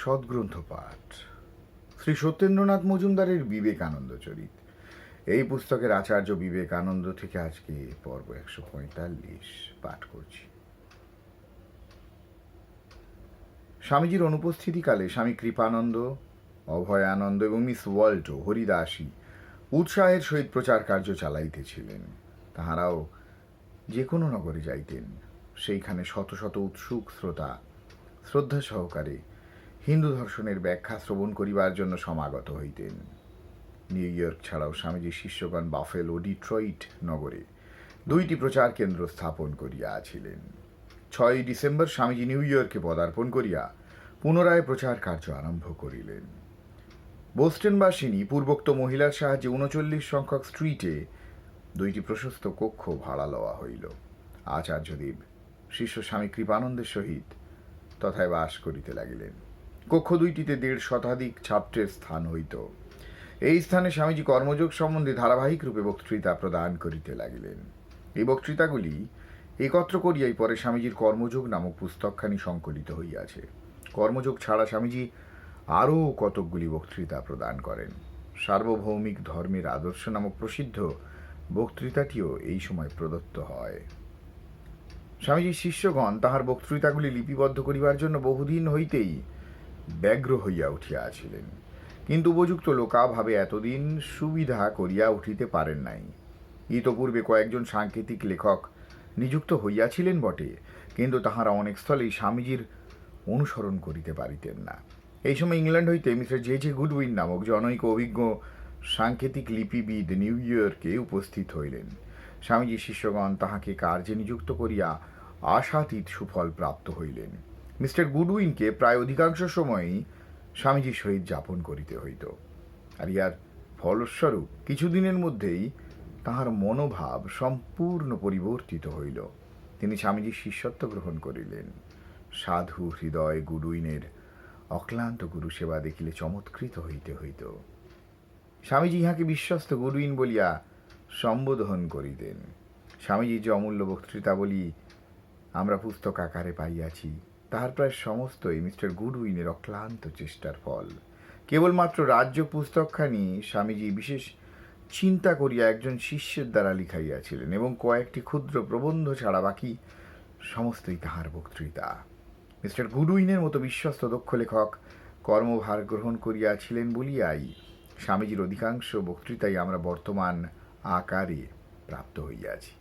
সদ্গ্রন্থ পাঠ শ্রী সত্যেন্দ্রনাথ মজুমদারের বিবেকানন্দ চরিত। এই পুস্তকের আচার্য বিবেকানন্দ থেকে আজকে পর্ব 145 পাঠ করছি। স্বামীজির অনুপস্থিতিকালে স্বামী কৃপানন্দ, অভয়ানন্দ এবং মিস ওয়াল্টো হরিদাসী উৎসাহের সহিত প্রচার কার্য চালাইতেছিলেন। তাহারাও যে কোনো নগরে যাইতেন, সেইখানে শত শত উৎসুক শ্রোতা শ্রদ্ধা সহকারে হিন্দু দর্শনের ব্যাখ্যা শ্রবণ করিবার জন্য সমাগত হইতেন। নিউ ইয়র্ক ছাড়াও স্বামীজির শিষ্যগণ বাফেল ও ডিট্রয়েট নগরে 2টি প্রচার কেন্দ্র স্থাপন করিয়াছিলেন। 6ই ডিসেম্বর স্বামীজি নিউ ইয়র্কে পদার্পণ করিয়া পুনরায় প্রচার কার্য আরম্ভ করিলেন। বোস্টনবাসিনী পূর্বোক্ত মহিলার সাহায্যে 39 সংখ্যক স্ট্রিটে 2টি প্রশস্ত কক্ষ ভাড়া লওয়া হইল। আচার্যদেব শিষ্য স্বামী কৃপানন্দের সহিত তথায় বাস করিতে লাগিলেন। কক্ষ 2টিতে 1.5 শতাধিক ছাত্রের স্থান হইত। এই স্থানে স্বামীজি কর্মযোগ সম্বন্ধে ধারাবাহিক রূপে বক্তৃতা প্রদান করিতে লাগিলেন। এই বক্তৃতাগুলি একত্র করিয়াই পরে স্বামীজির কর্মযোগ নামক পুস্তকখানি সংকলিত হইয়াছে। কর্মযোগ ছাড়া স্বামীজি আরও কতকগুলি বক্তৃতা প্রদান করেন। সার্বভৌমিক ধর্মের আদর্শ নামক প্রসিদ্ধ বক্তৃতাটিও এই সময় প্রদত্ত হয়। স্বামীজির শিষ্যগণ তাহার বক্তৃতাগুলি লিপিবদ্ধ করিবার জন্য বহুদিন হইতেই ব্যগ্র হইয়া উঠিয়াছিলেন, কিন্তু উপযুক্ত লোকাভাবে এতদিন সুবিধা করিয়া উঠিতে পারেন নাই। ইতপূর্বে কয়েকজন সাংকেতিক লেখক নিযুক্ত হইয়াছিলেন বটে, কিন্তু তাহারা অনেক স্থলেই স্বামীজির অনুসরণ করিতে পারিতেন না। এই সময় ইংল্যান্ড হইতে মিস্টার জে গুডউইন নামক জনৈক অভিজ্ঞ সাংকেতিক লিপিবিদ নিউ ইয়র্কে উপস্থিত হইলেন। স্বামীজির শিষ্যগণ তাহাকে কার্যে নিযুক্ত করিয়া আশাতীত সুফল প্রাপ্ত হইলেন। মিস্টার গুডউইনকে প্রায় অধিকাংশ সময়ই স্বামীজির সহিত যাপন করিতে হইত, আর ইহার ফলস্বরূপ কিছুদিনের মধ্যেই তাহার মনোভাব সম্পূর্ণ পরিবর্তিত হইল। তিনি স্বামীজির শিষ্যত্ব গ্রহণ করিলেন। সাধু হৃদয় গুডউইনের অক্লান্ত গুরু সেবা দেখিলে চমৎকৃত হইতে হইত। স্বামীজি ইহাকে বিশ্বস্ত গুডউইন বলিয়া সম্বোধন করিতেন। স্বামীজির যে অমূল্য বক্তৃতাবলী আমরা পুস্তক আকারে পাইয়াছি, তাহার প্রায় সমস্তই মিস্টার গুডউইনের অক্লান্ত চেষ্টার ফল। কেবলমাত্র রাজ্য পুস্তকখানি স্বামীজি বিশেষ চিন্তা করিয়া একজন শিষ্যের দ্বারা লিখাইয়াছিলেন, এবং কয়েকটি ক্ষুদ্র প্রবন্ধ ছাড়া বাকি সমস্তই তাহার বক্তৃতা। মিস্টার গুডউইনের মতো বিশ্বস্ত দক্ষ লেখক কর্মভার গ্রহণ করিয়াছিলেন বলিয়াই স্বামীজির অধিকাংশ বক্তৃতাই আমরা বর্তমান আকারে প্রাপ্ত হইয়াছি।